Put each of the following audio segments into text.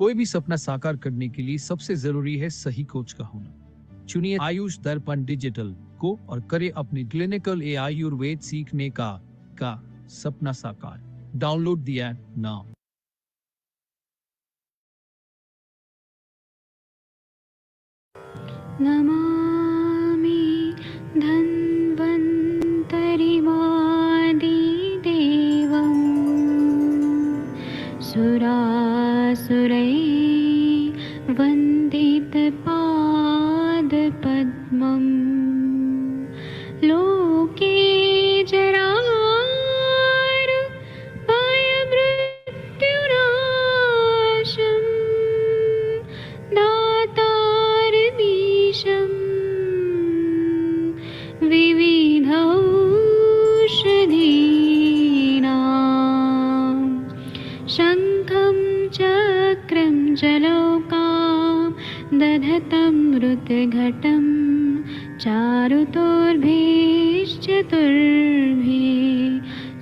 कोई भी सपना साकार करने के लिए सबसे जरूरी है सही कोच का होना। चुनिए आयुष दर्पण डिजिटल को और करे अपनी क्लिनिकल आयुर्वेद सीखने का सपना साकार। डाउनलोड दिया नाउ। नमामि धन्वन्तरिमादिदेवं सुरासुरैः वन्दितपादपद्मं लोके जरारुभयमृत्युनाशं दातारमीशं विविधौषधीनां शङ्खं चक्रं जलौकां दधतं मृतघटं चारुतोर्भिश्चतुर्भिः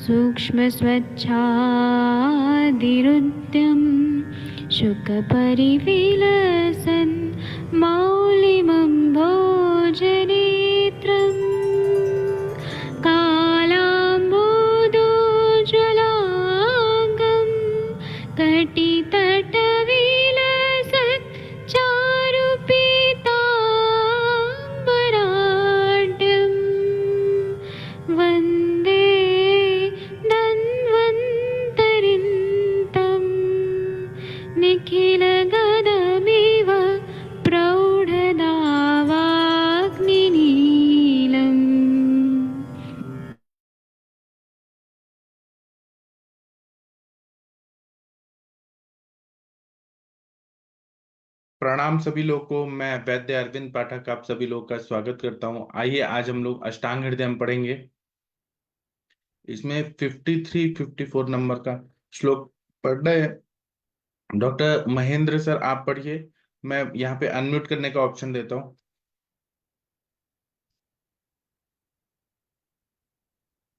सूक्ष्मस्वच्छादिरुद्यं शुकपरिविलसन् मौलिमं भोजनेत्रम् कालाम्बोदोज्ज्वलाङ्गं कटितटविलसत् चारुपीताम्बराढ्यं वन्दे धन्वन्तरिन्तं निखिलगदमिव प्रौढदावाग्निनीलम्। प्रणाम सभी लोग को। मैं वैद्य अरविंद पाठक आप सभी लोग का स्वागत करता हूं। आइए आज हम लोग अष्टांग हृदय पढ़ेंगे। इसमें 53 54 नंबर का श्लोक पढ़ना है। डॉक्टर महेंद्र सर आप पढ़िए। मैं यहाँ पे अनम्यूट करने का ऑप्शन देता हूँ।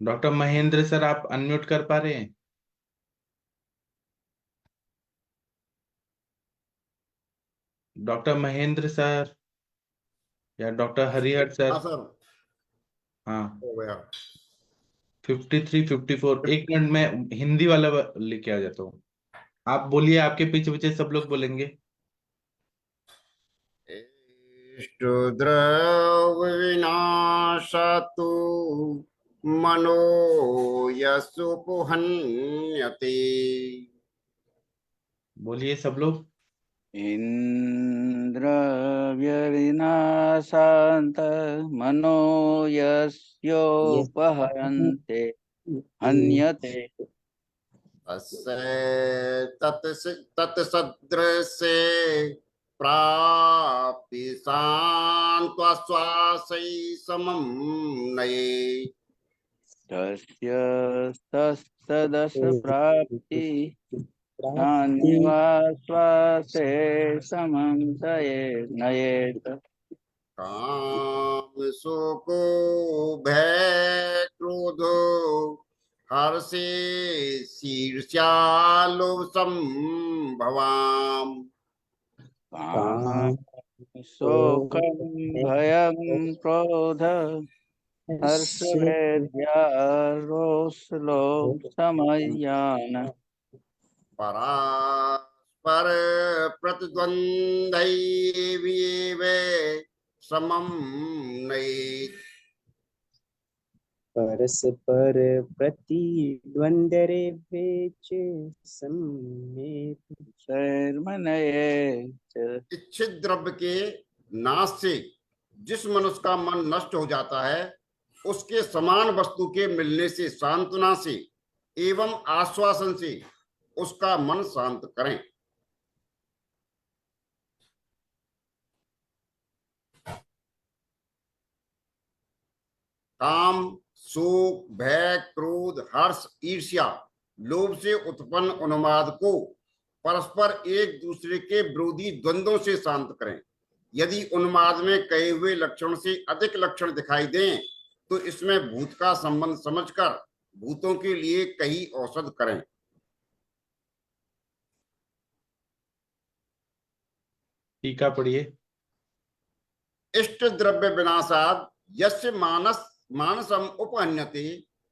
डॉक्टर महेंद्र सर आप अनम्यूट कर पा रहे हैं? डॉक्टर महेंद्र सर या डॉक्टर हरिहर सर? हाँ सर, हाँ, हो गया। 53 54 एक मिनट में हिंदी वाला लेके आ जाता हूँ। आप बोलिए, आपके पीछे पीछे सब लोग बोलेंगे। इष्टद्रव्यविनाशतु मनो यस्सुपुहन्यते। बोलिए सब लोग। इन्द्रव्यविनाशान्त मनो यस्योपहन्ते हन्यते तत्सदृशे प्राप्ति सान्त्वश्वासै समं नये। तस्य तत्सदस प्राप्ति नान्यवाश्वासे समं नयेत। काम शोको भय क्रोधो हर्षे शीर्ष्यालोभसंभवाम। शोकं भयं क्रोध हर्षवेद्यारोषलो समयान परास्पर प्रतिद्वन्द्वैर्विव समं नयेत्। परस्पर प्रतिद्वन्द्वैर्वेच सम्मेत शैर्मनयेत। इच्छित द्रव्य के नाश से जिस मनुष्य का मन नष्ट हो जाता है, उसके समान वस्तु के मिलने से सांत्वना से एवं आश्वासन से उसका मन शांत करें। काम, शोक, भय, क्रोध, हर्ष, ईर्ष्या, लोभ से उत्पन्न उन्माद को परस्पर एक दूसरे के विरोधी द्वंद्वों से शांत करें। यदि उन्माद में कहे हुए लक्षण से अधिक लक्षण दिखाई दें तो इसमें भूत का संबंध समझकर भूतों के लिए कई औषध करें। टीका पढ़िए। इष्ट द्रव्य विनाशाद यस्य मानसम उपहन्यते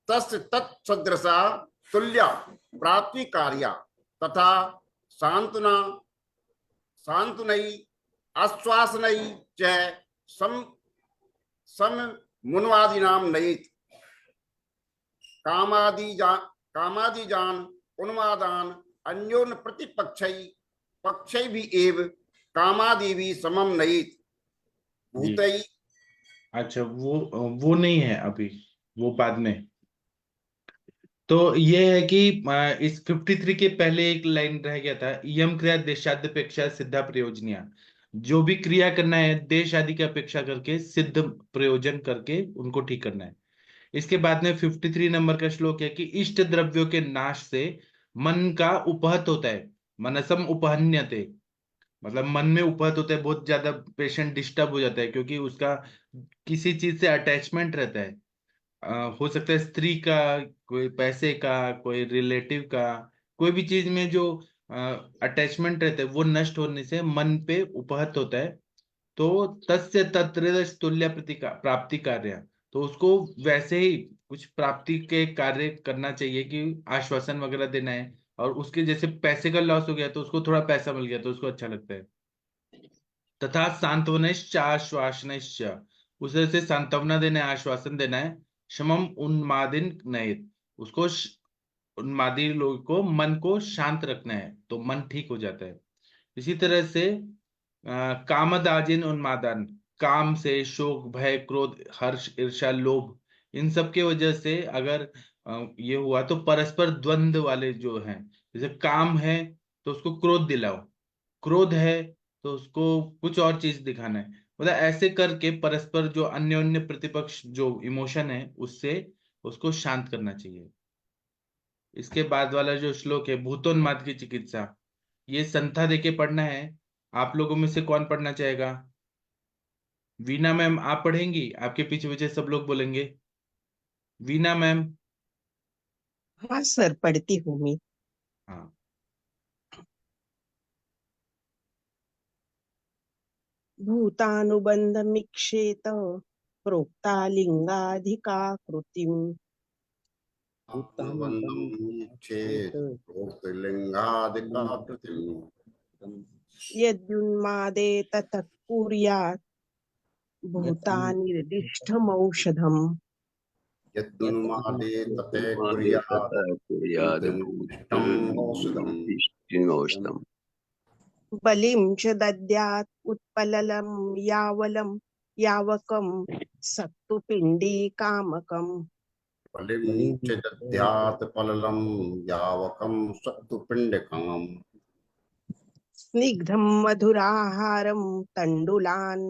तस्य तत्सदृशा तुल्या प्राप्ति कार्या तथा सांत्वना सांत्वनई आश्वासनई च सम मुनवादीनाम नयित कामादिजान उन्मादान अन्योन पक्षै भी एव कामादि भी समम नयित भूतई। अच्छा, वो नहीं है अभी, वो बाद में। तो ये है कि इस 53 के पहले एक लाइन रह गया था, यम क्रिया देशाद्यपेक्षा सिद्धा प्रयोजनिया। जो भी क्रिया करना है देश आदि की अपेक्षा करके सिद्ध प्रयोजन करके उनको ठीक करना है। इसके बाद में 53 नंबर का श्लोक है कि इष्ट द्रव्यों के नाश से मन का उपहत होता है। मनसम उपहन्यते, मतलब मन में उपहत होता है, बहुत ज्यादा पेशेंट डिस्टर्ब हो जाता है क्योंकि उसका किसी चीज से अटैचमेंट रहता है। हो सकता है स्त्री का, कोई पैसे का, कोई रिलेटिव का, कोई भी चीज में जो अटैचमेंट रहता है वो नष्ट होने से मन पे उपहत होता है। तो तस्य तत्र तुल्य प्राप्ति कार्य, तो उसको वैसे ही कुछ प्राप्ति के कार्य करना चाहिए कि आश्वासन वगैरह देना है। और उसके जैसे पैसे का लॉस हो गया तो उसको थोड़ा पैसा मिल गया तो उसको अच्छा लगता है। तथा सांत्वनश्च आश्वासनश्च, उस तरह से सांत्वना देना है, आश्वासन देना है। शमम उन्मादिन नयेत, उसको उन्मादी लोगों को मन को शांत रखना है तो मन ठीक हो जाता है। इसी तरह से कामदाजिन उन्मादन, काम से शोक भय क्रोध हर्ष ईर्ष्या लोभ, इन सब के वजह से अगर ये हुआ तो परस्पर द्वंद्व वाले जो हैं, जैसे काम है तो उसको क्रोध दिलाओ, क्रोध है तो उसको कुछ और चीज दिखाना है। मतलब ऐसे करके परस्पर जो अन्योन्य प्रतिपक्ष जो इमोशन है उससे उसको शांत करना चाहिए। इसके बाद वाला जो श्लोक है भूतोन्माद की चिकित्सा, ये संथा देके पढ़ना है। आप लोगों में से कौन पढ़ना चाहेगा? वीना मैम आप पढ़ेंगी? आपके पीछे पीछे सब लोग बोलेंगे। वीना मैम। हाँ सर, पढ़ती हूँ मैं। हाँ। भूतानुबंधमिक्षेत प्रोक्ता लिंगाधिका कृतिम् आत्मबंधम चेत प्रोक्तलिंगादिकाकृतिम् यद्युन्मादे ततः कुर्यात् भूतानिर्दिष्टमौषधम् यद्दुन्मादे तते कुर्यात् भूतनिर्दिष्टम् औषधम् बलिं च दद्यात् उत्पललं यावलं यावकं सक्तु पिण्डी कामकम् बलिं च दद्यात् पललं यावकं सक्तुपिण्डकम् स्निग्धं मधुराहारं तण्डुलान्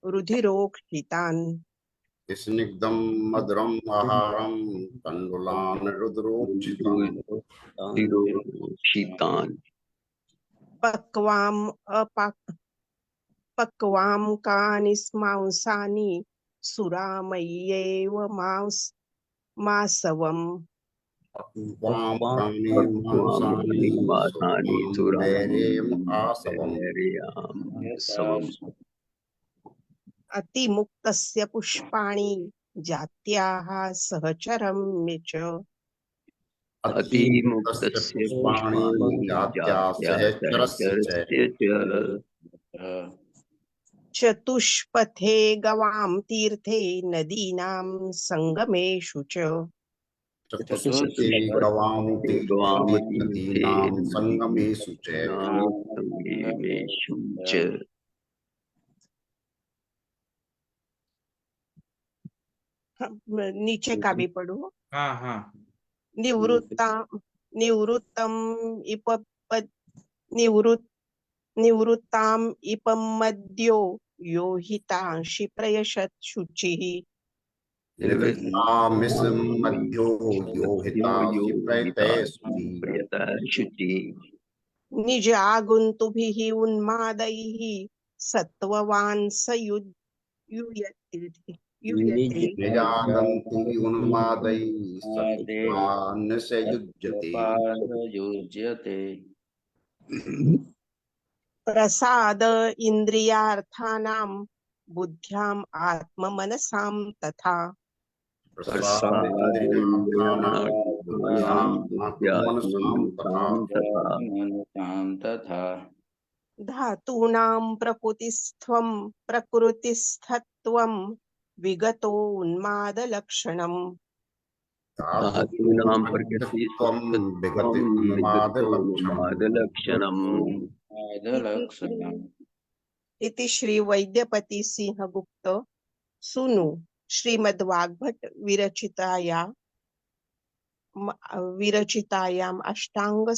रुधिरोक्षितान् स्निग्धं मधुरम् आहारं तण्डुलान् रुधिरोक्षितान् पक्वाम् पक्वां कानि मांसानि सुरामय्येव मासवम् वामकानि मांसानि सुरामेरेम आसवम् अतिमुक्तस्य पुष्पाणि जात्याः सहचरं च अतिमुक्तस्य पुष्पाणि जात्याः सहचरस्य च चतुष्पथे गवां तीर्थे नदीनां संगमेषु च चतुष्पथे गवां तीर्थे नदीनां संगमेषु च नीचे का भी पढ़ो। हाँ हाँ। निवृत्ताम् इपमद्यो यो हितांशि प्रयशत् शुचिः निवृत्तामिषमध्यो यो हितांसि प्रयतः निज आगुन्तुभिः उन्मादैः सत्त्ववान् स युयते निजागन्तु उन्मादैः सत्त्ववान् स युज्यते। प्रसाद इंद्रियार्थानां बुद्ध्याम आत्ममनसां तथा प्रसाद इंद्रियार्थानां बुद्ध्याम् आत्मनसां तथा मनसां तथा धातूनां प्रकृतिस्थत्वं विगतो उन्मादलक्षणम् धातूनां धातुत्वं विगते प्रकृतिस्थत्वमादलक्षणम् आदलक्षणम् इति श्री वैद्यपति सिंह गुप्त सुनु श्रीमद्वाग्भट विरचितायाम् अष्टांग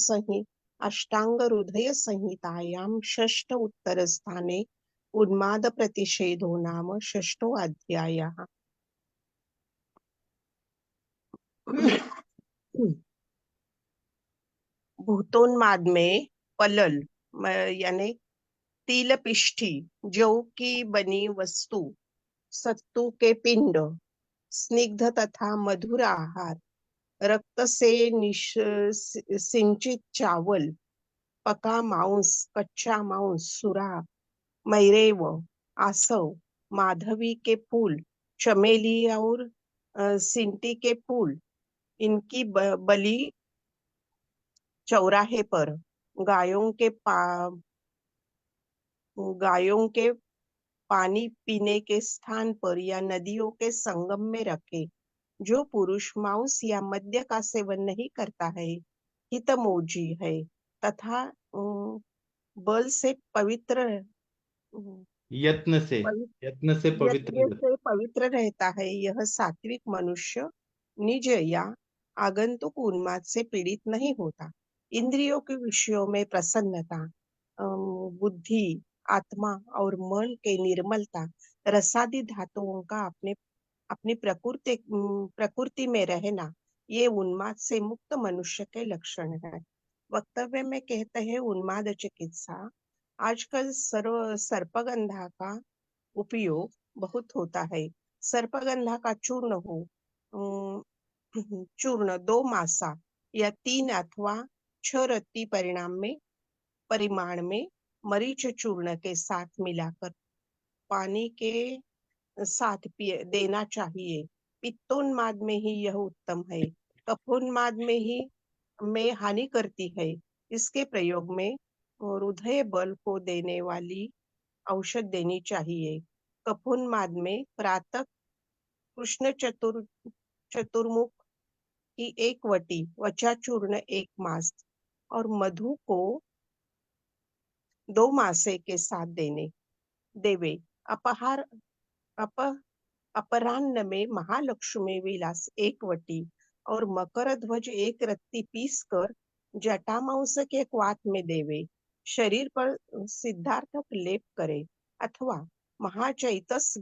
संहितायां षष्ठ उत्तरस्थाने उन्माद प्रतिषेधो नाम षष्ठो अध्यायः। भूतोन्माद में पलल यानी तिल पिष्ठी जौ की बनी वस्तु, सत्तू के पिंड, स्निग्ध तथा मधुर आहार, रक्त से सिंचित चावल, पका मांस, कच्चा मांस, सुरा, मैरेव, आसव, माधवी के फूल, चमेली और सिंटी के फूल, इनकी बलि चौराहे पर गायों के पानी पीने के स्थान पर या नदियों के संगम में रखे। जो पुरुष मांस या मद्य का सेवन नहीं करता है हितमोजी है तथा बल से पवित्र यत्न से पवित्र रहता है, यह सात्विक मनुष्य निज या आगंतुक उन्माद से पीड़ित नहीं होता। इंद्रियों के विषयों में प्रसन्नता, बुद्धि, आत्मा और मन के निर्मलता, रसादी धातुओं का अपनी प्रकृति में रहना, ये उन्माद से मुक्त मनुष्य के लक्षण है। वक्तव्य में कहते हैं उन्माद चिकित्सा। आजकल सर्पगंधा का उपयोग बहुत होता है। सर्पगंधा का चूर्ण 2 मासा या 3 अथवा 6 रत्ती परिमाण में मरीच चूर्ण के साथ मिलाकर पानी के साथ देना चाहिए। पित्तोन्माद में ही यह उत्तम है। कफोन्माद में हानि करती है। इसके प्रयोग में हृदय बल को देने वाली औषध देनी चाहिए। कफोन्माद में प्रातः कृष्ण चतुर्मुख की 1 वटी, वचा चूर्ण 1 मास और मधु को 2 मासे के साथ देवे। अपराह्न में महालक्ष्मी विलास 1 वटी और मकर ध्वज 1 रत्ती पीस कर जटामांस के क्वाथ में देवे। शरीर पर सिद्धार्थक लेप करे अथवा महाचैतस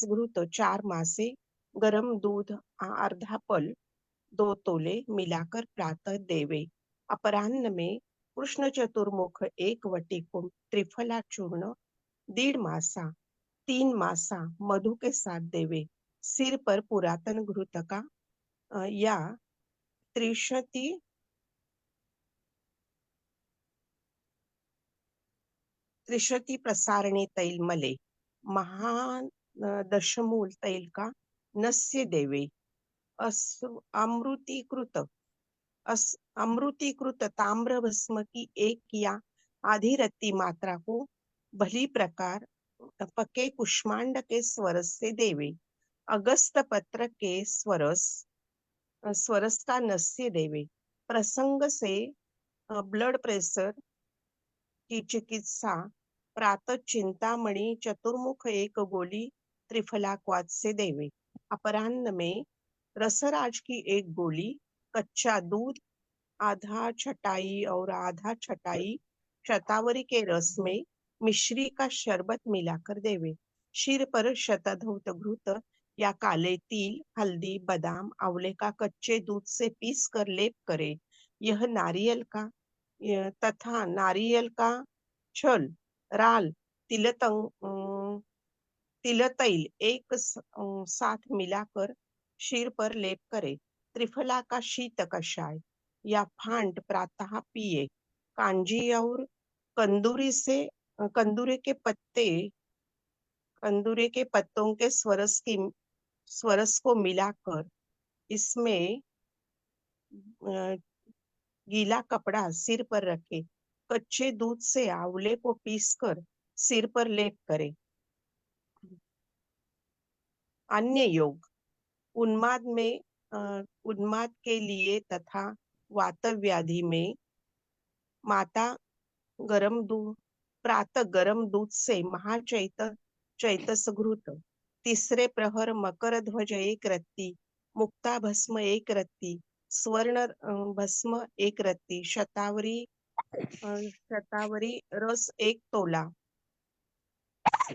घृत 4 मासे, गरम दूध आधा पल 2 तोले मिलाकर प्रातः देवे। अपराह्न में कृष्ण चतुर्मुख 1 वटी को त्रिफला चूर्ण 1.5 मासा 3 मासा मधु के साथ देवे। सिर पर पुरातन घृत का या त्रिशति प्रसारणी तैल मले। महादशमूल तैल का नस्य देवे। अमृतीकृत ताम्र भस्म की 1 या आधी रत्ती मात्रा को भली प्रकार पके कुष्मांड के स्वरस से देवे। अगस्त पत्र के स्वरस का नस्य देवे। प्रसंग से ब्लड प्रेशर की चिकित्सा प्रातः चिंतामणि चतुर्मुख 1 गोली त्रिफला क्वाथ से देवे। अपराह्न में रसराज की 1 गोली, कच्चा दूध आधा छटाई और आधा छटाई शतावरी के रस में मिश्री का शरबत मिलाकर देवे। सिर पर शतधौत घृत या काले तिल, हल्दी, बादाम, आंवले का कच्चे दूध से पीस कर लेप करे। यह नारियल का छल, राल, तिलतैल एक साथ मिलाकर सिर पर लेप करे। त्रिफला का शीत कषाय या फांट प्रातः पिए। कांजी और कंदूरी के पत्तों के स्वरस को मिलाकर इसमें गीला कपड़ा सिर पर रखे। कच्चे दूध से आंवले को पीसकर सिर पर लेप करे। अन्य योग उन्माद के लिए तथा वात व्याधि में प्रातः गरम दूध से चैतस घृत, तीसरे प्रहर मकर ध्वज 1 रत्ती, मुक्ता भस्म 1 रत्ती, स्वर्ण भस्म 1 रत्ती, शतावरी रस 1 तोला,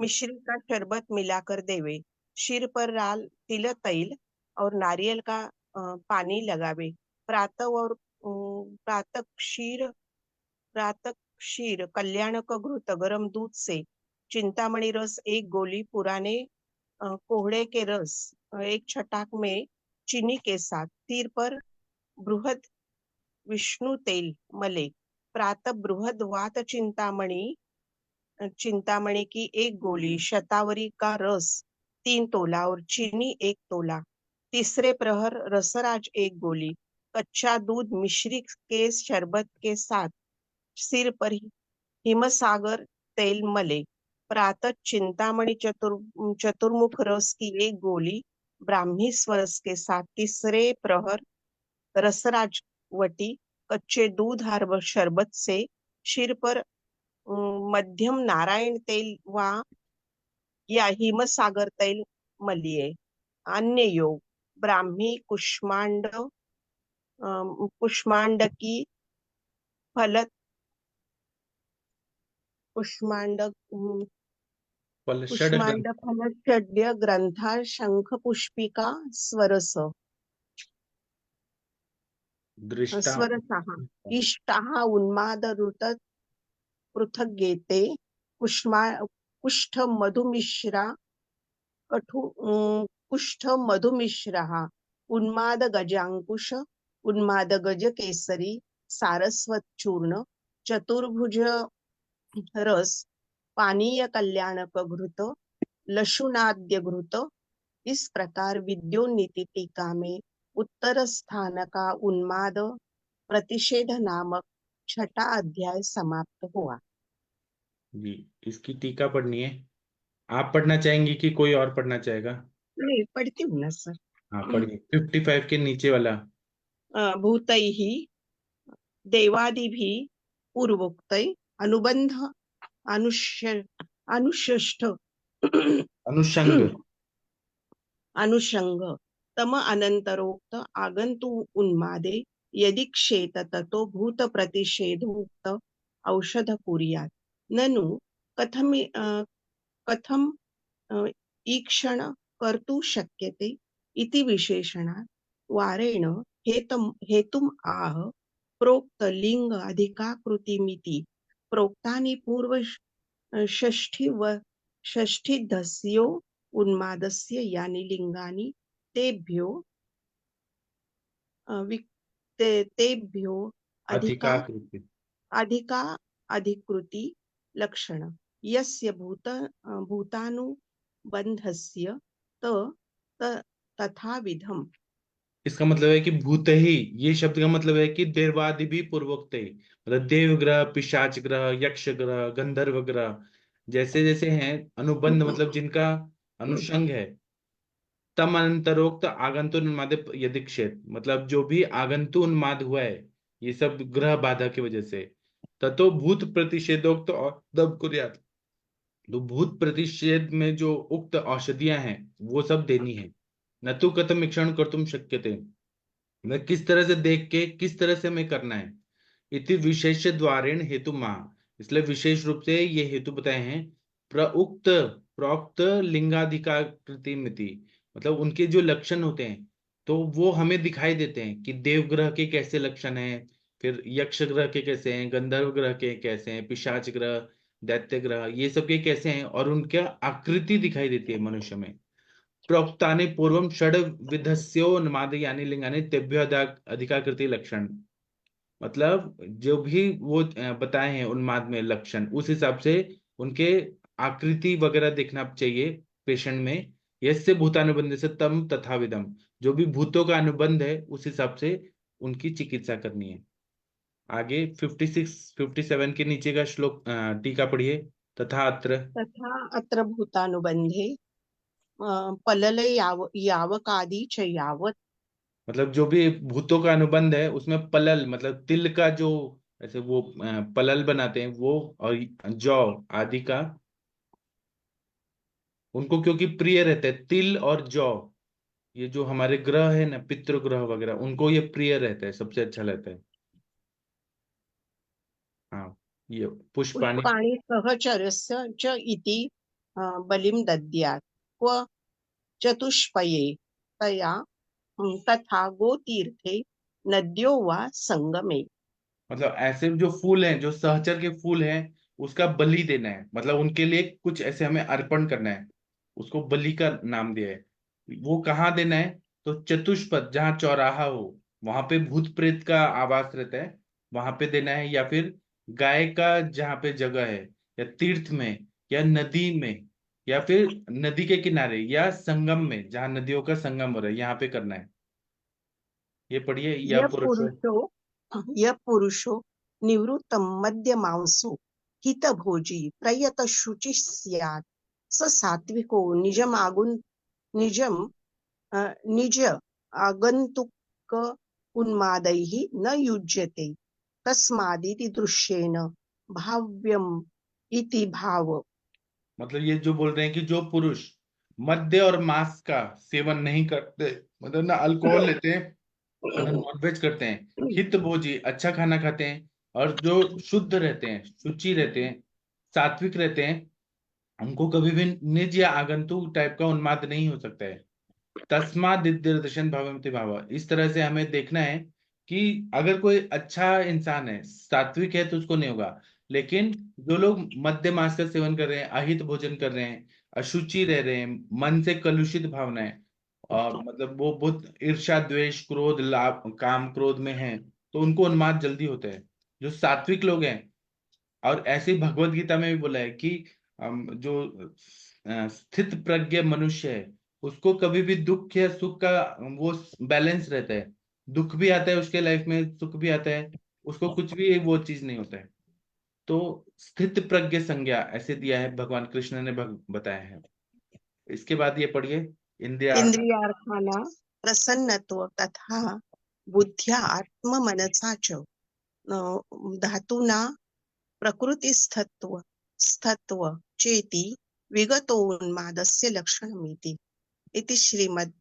मिश्री का शरबत मिलाकर देवे। सिर पर लाल तिल तैल और नारियल का पानी लगावे। प्रातः क्षीर कल्याणक घृत गरम दूध से चिंतामणि रस 1 गोली, पुराने कोहड़े के रस 1 छटाक में चीनी के साथ सिर पर बृहद विष्णु तेल मले। प्रातः बृहद वात चिंतामणि की 1 गोली, शतावरी का रस 3 तोला और चीनी 1 तोला। तीसरे प्रहर रसराज 1 गोली, कच्चा दूध मिश्री के शरबत के साथ सिर पर हिमसागर तेल मले। प्रातः चिंतामणि चतुर्मुख रस की 1 गोली, ब्राह्मी स्वरस के साथ तीसरे प्रहर रसराज वटी कच्चे दूध और शरबत से सिर पर मध्यम नारायण तेल या हिमसागर तेल मलिए। अन्य योग ब्राह्मी कुष्मांड की फल कुष्मांड फलषड्य ग्रंथा शंख पुष्पिका स्वरस स्वरसः इष्टाः उन्माद ऋत पृथक गेते कुष्ठ मधुमिश्रः उन्माद गजांकुश उन्माद गज केसरी सारस्वत चूर्ण चतुर्भुज रस पानीय कल्याणक घृत लशुनाद्य घृत। इस प्रकार विद्योन्नीति टीका में उत्तर स्थान का उन्माद प्रतिषेध नामक 6ठा अध्याय समाप्त हुआ। जी, इसकी टीका पढ़नी है। आप पढ़ना चाहेंगी कि कोई और पढ़ना चाहेगा? नहीं, पढ़ती हूँ ना सर। हाँ, पढ़िए 55 के नीचे वाला। भूतैः देवादिभिः पूर्वोक्तै अनुबंध अनुष्ठ अनुषंग तम अनंतरोक्त आगंतु उन्मादे यदि क्षेत ततो भूत प्रतिषेधोक्त औषध कुर्यात्। ननु कथम ईक्षण कर्तु शक्यते इति विशेषणात् वारेण हेतुम आह प्रोक्त लिंग अधिकाकृतिमिति प्रोक्तानि पूर्व षष्ठीधस्यो उन्मादस्य यानि लिंगानि तेभ्यो अधिकृति लक्षण यस्य भूतानुबंधस्य तथा विधम। इसका मतलब है कि भूत ही, ये शब्द का मतलब है कि देवादि भी पूर्वोक्त ही, मतलब देव ग्रह, पिशाच ग्रह, यक्ष ग्रह, गंधर्व ग्रह जैसे जैसे हैं अनुबंध, मतलब जिनका अनुषंग है। तम अनंतरोक्त आगंतु उन्माद यदिक्षेत, मतलब जो भी आगंतु उन्माद हुआ है ये सब ग्रह बाधा की वजह से, ततो भूत प्रतिषेधोक्त दब कुर्यात्, तो भूत प्रतिषेध में जो उक्त औषधियां हैं वो सब देनी है। न तो कथम ईक्षण कर्तुम शक्यते, मैं किस तरह से देख के किस तरह से हमें करना है। इति विशेष द्वारेण हेतु महा, इसलिए विशेष रूप से ये हेतु बताए हैं। प्रोक्त लिंगाधिकाकृति मिति, मतलब उनके जो लक्षण होते हैं तो वो हमें दिखाई देते हैं कि देव ग्रह के कैसे लक्षण हैं, फिर यक्ष ग्रह के कैसे हैं, गंधर्व ग्रह के कैसे हैं, पिशाच ग्रह, दैत्य ग्रह, ये सब के कैसे हैं, और उनका आकृति दिखाई देती है मनुष्य में। प्रोक्तानि पूर्वम षड विधस्योन्माद यानी लिंगानि तेभ्यो अधिकाकृति लक्षण, मतलब जो भी वो बताए हैं उन्माद में लक्षण, उस हिसाब से उनके आकृति वगैरह देखना चाहिए पेशेंट में। यस्य भूतानुबंध से तम तथाविधम, जो भी भूतों का अनुबंध है उस हिसाब से उनकी चिकित्सा करनी है। आगे 56 57 के नीचे का श्लोक टीका पढ़िए। तथा अत्र, तथा अत्र भूतानुबंधे पलले यावकादि च यावत्। मतलब जो भी भूतों का अनुबंध है उसमें पलल मतलब तिल का जो ऐसे वो पलल बनाते हैं वो, और जौ आदि का, उनको क्योंकि प्रिय रहते हैं तिल और जौ, ये जो हमारे ग्रह है ना पितृ ग्रह वगैरह, उनको ये प्रिय रहता है, सबसे अच्छा रहता है। हाँ, ये पुष्पाणि। पुष्पाणि सहचरस्य च इति बलिं दद्यात् क्व चतुष्पये तया तथा गोतीर्थे नद्यो वा संगमे। मतलब ऐसे जो फूल हैं, जो सहचर के फूल हैं, उसका बलि देना है, मतलब उनके लिए कुछ ऐसे हमें अर्पण करना है, उसको बलि का नाम दिया है। वो कहाँ देना है? तो चतुष्पद, जहाँ चौराहा हो, वहां पे भूत प्रेत का आवास रहता है, वहां पे देना है, या फिर गाय का जहाँ पे जगह है, या तीर्थ में, या नदी में, या फिर नदी के किनारे, या संगम में, जहाँ नदियों का संगम हो रहा है, यहाँ पे करना है। ये पढ़िए, या यः पुरुष। पुरुषो यः पुरुषो निवृत्तं मद्यमांसो हितभोजी प्रयतशुचिः स्यात् स सात्विको निजं निज आगन्तुक उन्मादैः न युज्यते तस्मादिति दृश्येन भाव्यम् इति भाव। मतलब ये जो बोल रहे हैं कि जो पुरुष मद्य और मांस का सेवन नहीं करते, मतलब ना अल्कोहल लेते हैं ना नॉनवेज करते हैं, हित भोजी अच्छा खाना खाते हैं, और जो शुद्ध रहते हैं, शुचि रहते हैं, सात्विक रहते हैं, उनको कभी भी निज या आगंतुक टाइप का उन्माद नहीं हो सकता है। तस्मात् दिदर्शन भवन्ति भाव, इस तरह से हमें देखना है कि अगर कोई अच्छा इंसान है, सात्विक है, तो उसको नहीं होगा। लेकिन जो लोग मद्य मांस का सेवन कर रहे हैं, अहित भोजन कर रहे हैं, अशुचि रह रहे हैं, मन से कलुषित भावना है, और मतलब वो बहुत ईर्ष्या द्वेष क्रोध लाभ काम क्रोध में है, तो उनको उन्माद जल्दी होता है। जो सात्विक लोग हैं, और ऐसे ही भगवत गीता में भी बोला है कि जो स्थित प्रज्ञ मनुष्य है, उसको कभी भी दुख या सुख का वो बैलेंस रहता है, दुख भी आता है उसके लाइफ में, सुख भी आता है, उसको कुछ भी वो चीज नहीं होता है। तो स्थित प्रज्ञ संज्ञा ऐसे दिया है, भगवान कृष्ण ने बताया है। इसके बाद ये पढ़िए, इंद्रिया। इंद्रियार्थानां प्रसन्नत्व तथा बुद्ध्या आत्ममनसा च धातूना प्रकृतिस्थत्व स्थत्व चेति विगतोन्मादस्य लक्षणमिति। इति श्रीमद्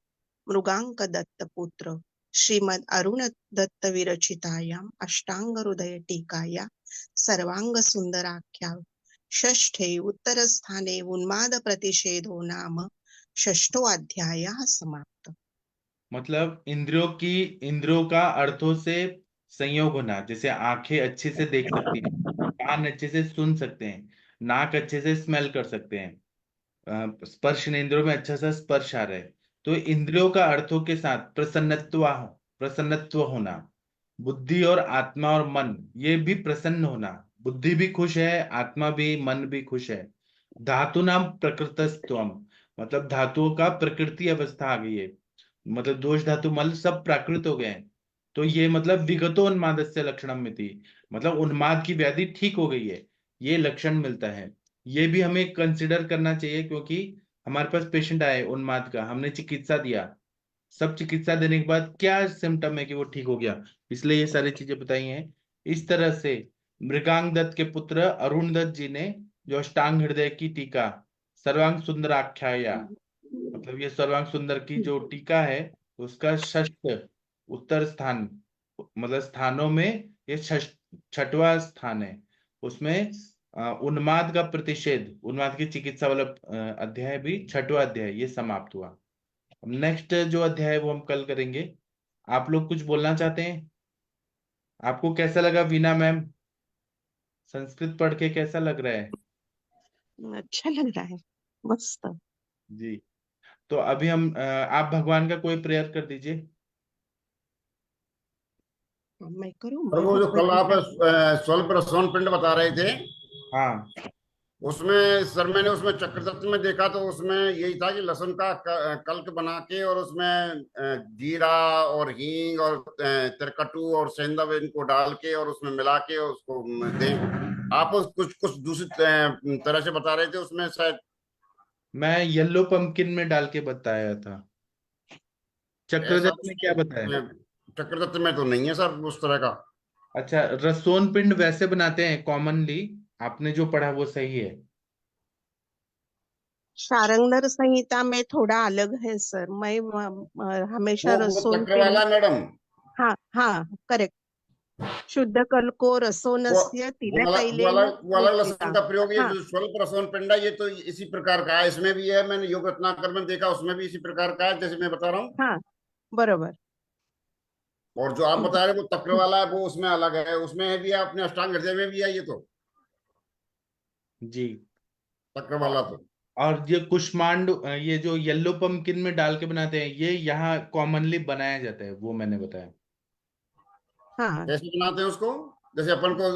मृगाङ्कदत्तपुत्र श्रीमद् अरुणदत्त विरचितायाम् अष्टाङ्गहृदय टीकाया सर्वाङ्गसुन्दराख्या षष्ठे उत्तरस्थाने उन्माद प्रतिषेधो नाम षष्ठो अध्यायः समाप्त। मतलब इंद्रियों का अर्थों से संयोग होना, जैसे आंखें अच्छे से देख सकती हैं, कान अच्छे से सुन सकते हैं, नाक अच्छे से स्मेल कर सकते हैं, स्पर्श इंद्रियों में अच्छा सा स्पर्श आ रहा है। तो इंद्रियों का अर्थों के साथ प्रसन्नत्व होना, बुद्धि और आत्मा और मन ये भी प्रसन्न होना, बुद्धि भी खुश है, आत्मा भी, मन भी खुश है। धातु नाम प्रकृतस्त्वम, मतलब धातुओं का प्रकृति अवस्था आ गई है, मतलब दोष धातु मल सब प्राकृत हो गए हैं। तो ये मतलब विगतो उन्मादस्य लक्षणम में थी, मतलब उन्माद की व्याधि ठीक हो गई है, ये लक्षण मिलता है। ये भी हमें कंसिडर करना चाहिए, क्योंकि हमारे पास पेशेंट आए उन्माद का, हमने चिकित्सा दिया, सब चिकित्सा देने के बाद क्या सिम्टम है कि वो ठीक हो गया, इसलिए ये सारी चीजें बताई हैं। इस तरह से मृगांग दत्त के पुत्र अरुण दत्त जी ने जो अष्टांग हृदय की टीका सर्वांग सुंदर आख्याया, मतलब ये सर्वांग सुंदर की जो टीका है, उसका षष्ठ उत्तर स्थान, मतलब स्थानों में ये छठवां स्थान है। उसमें उन्माद का प्रतिषेध, उन्माद की चिकित्सा वाला अध्याय भी छठवां अध्याय ये समाप्त हुआ। नेक्स्ट जो अध्याय है वो हम कल करेंगे। आप लोग कुछ बोलना चाहते हैं? आपको कैसा लगा वीना मैम, संस्कृत पढ़ के कैसा लग रहा है? अच्छा लग रहा है, मस्त। जी। तो अभी हम आप भगवान का कोई प्रेयर कर दीजिए। हाँ, मैं करूँ, और मैं वो जो रुक कल बैठी आप था। स्वल्प रसोन पिंड बता रहे थे, हाँ उसमें सर मैंने उसमें चक्रदत्त में देखा तो उसमें यही था कि लहसुन का कल्क बना के और उसमें जीरा और हींग और तिरकटू और सेंधव इनको डाल के और उसमें मिला के उसको दें। आप कुछ कुछ दूसरी तरह से बता रहे थे उसमें शायद। मैं येलो पंपकिन में डाल के बताया था। ऐसा चक्रधर में क्या बताया? चक्रदत्त में तो नहीं है सर उस तरह का। अच्छा, रसोन पिंड वैसे बनाते हैं कॉमनली, आपने जो पढ़ा वो सही है। शारंगधर संहिता में थोड़ा अलग है सर। मैं हमेशा वो रसोन पिंड। चक्रवाला मैडम, हाँ हाँ, करेक्ट। शुद्ध कल को रसोनस्य तिलतैलेन वो अलग लहसुन लेपिता। का प्रयोग, ये हाँ, जो स्वल्प रसोन पिंडा ये तो इसी प्रकार का है, इसमें भी है। मैंने योग रत्नाकर में देखा उसमें भी इसी प्रकार का है जैसे मैं बता रहा हूँ। हाँ, बरोबर। और जो आप बता रहे हो वो तक्र वाला है, वो उसमें अलग है, उसमें है भी है, अपने अष्टांग हृदय में भी है ये तो जी। तक्र वाला तो। और ये कुष्मांड, ये जो येलो पंपकिन में डाल के बनाते हैं, ये यहाँ कॉमनली बनाया जाता है, वो मैंने बताया। हाँ, कैसे बनाते हैं उसको? जैसे अपन को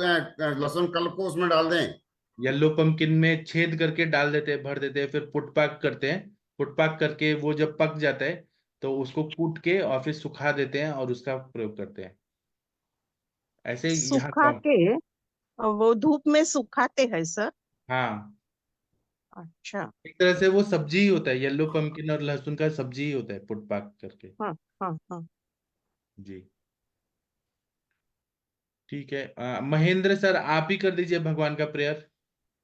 लहसुन कल्प को उसमें डाल दें। येलो पंपकिन में छेद करके डाल देते हैं, भर देते हैं, फिर पुट पाक करते हैं। पुट पाक करके वो जब पक जाता है तो उसको कूट के और फिर सुखा देते हैं और उसका प्रयोग करते हैं। ऐसे यहाँ सुखा कॉम के वो धूप में सुखाते हैं सर। हाँ, अच्छा। एक तरह से वो सब्जी ही होता है, येलो पंपकिन और लहसुन का सब्जी ही होता है पुट पाक करके। हाँ हाँ हाँ। जी, ठीक है। महेंद्र सर, आप ही कर दीजिए भगवान का प्रेयर।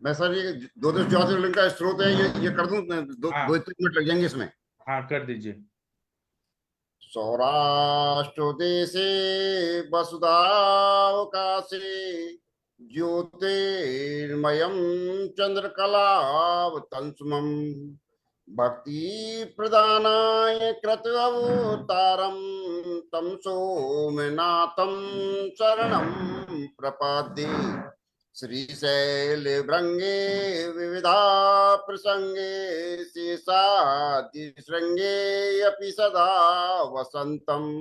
मैं सर ये दो दो ज्योतिर्लिंग का स्रोत है, ये कर दूं? दो हाँ, 3 मिनट लग जाएंगे इसमें। हाँ कर दीजिए। सौराष्ट्र देशे वसुधावकाशे ज्योतिर्मयं चंद्रकलावतंसुमं भक्ति प्रदानाय कृतवतारं तं सोमनाथं शरणं प्रपद्ये। श्रीशैलभृङ्गे विविधा प्रसङ्गे शेषाद्रिशृङ्गे अपि सदा वसन्तम्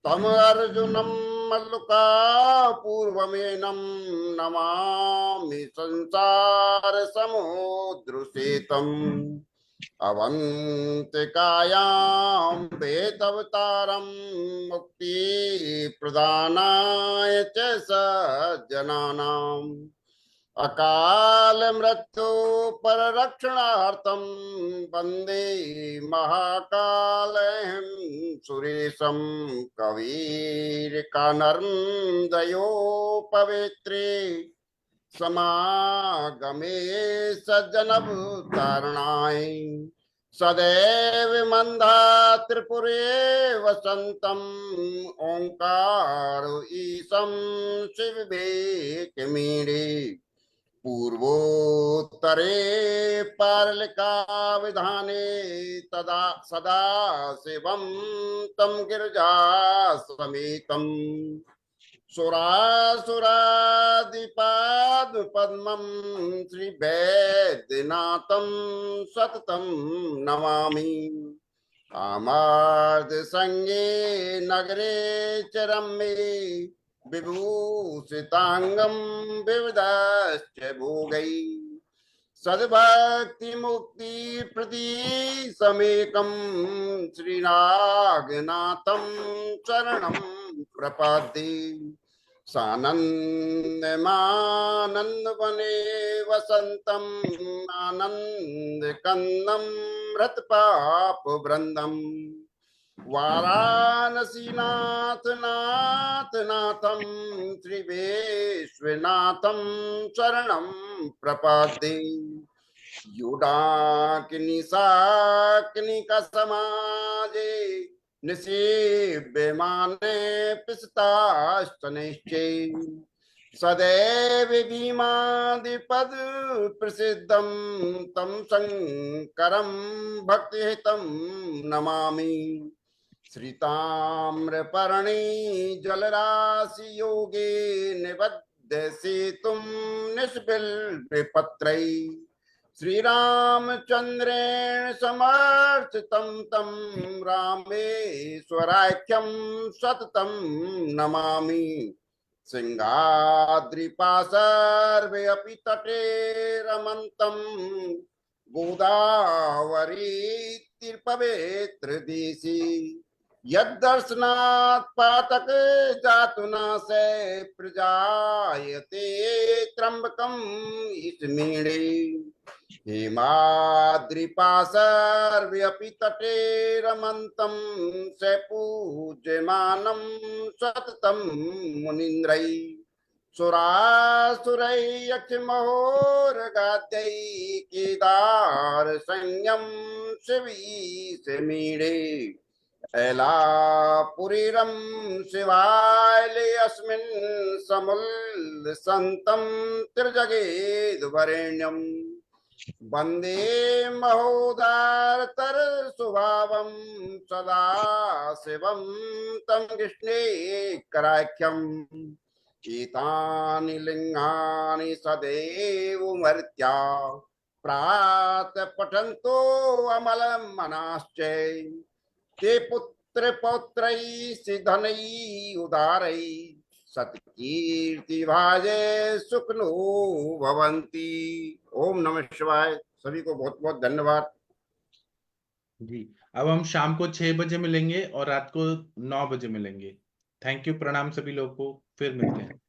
तम अर्जुनं मल्लिकापूर्वमेनं नमामि संसारसमुद्रसेतम् अवन्तिकायां वेदवतारं मुक्तिप्रदानाय च सज्जनानाम् अकाल मृत्यु पररक्षणार्थं वन्दे महाकालयं सुरेशं कवीरकानर्दयो पवित्रे समागमे सज्जनवतारणाय सदैव मन्दात्रिपुरे वसन्तम् ओङ्कार ईशं शिवविवेकमीडे पूर्वोत्तरे पारलिकाविधाने तदा सदा शिवं तं गिरिजासमेतम् सुरासुरादिपादपद्मं श्रीवैद्यनाथं सततं नमामि। आमार्दसंगे नगरे च रम्ये विभूषितांगं विविधश्च भोगैः सद्भक्ति मुक्ति प्रतीसमेकं श्रीनागनाथं शरणं प्रपद्ये। सानन्दमानन्दवने वसन्तम् आनन्दकन्दं हृत्पापवृन्दम् वाराणसीनाथ नाथ नाथं श्रीविश्वनाथं शरणं प्रपद्ये। युडाकिनिशाकिनिकसमाजे निषेव्यमाने पिसतास्तनैश्चै सदैव भीमादिपद प्रसिद्धं तं शङ्करं भक्तिहितं नमामि। श्रिताम्रपर्णे जलराशि योगे निबध्य सेतुं निष्बिल्पत्रैः श्रीरामचन्द्रेण समर्थितं तं रामेश्वराख्यं सततं नमामि। सिंहाद्रिपार्श्वे अपि तटे रमन्तं गोदावरी तीरपवित्रदिशि। यद्दर्शनात् पातक जातुनाशे प्रजायते त्र्यम्बकम् ईशमीडे। हेमाद्रिपार्श्वे अपि तटे रमन्तं स पूज्यमानं सततं मुनीन्द्रैः। सुरासुरैः यक्षमहोरगाद्यैः केदार संयम शिवीशमीडे। एलापुरीरं शिवालये अस्मिन् समुल्लसन्तं त्रिजगेद्वरेण्यम्। वन्दे महोदारतर स्वभावं सदा शिवं तं कृष्णेकराख्यम्। एतानि लिङ्गानि सदैव मर्त्या प्रातः पठन्तो अमलं मनाश्च। ते पुत्र पौत्रैः सिद्धनैः उदारैः सत्कीर्ति भाजे सुखनो भवन्ति। ओम नमः शिवाय। सभी को बहुत बहुत धन्यवाद जी। अब हम शाम को 6 बजे मिलेंगे और रात को 9 बजे मिलेंगे। थैंक यू, प्रणाम सभी लोगों को, फिर मिलते हैं।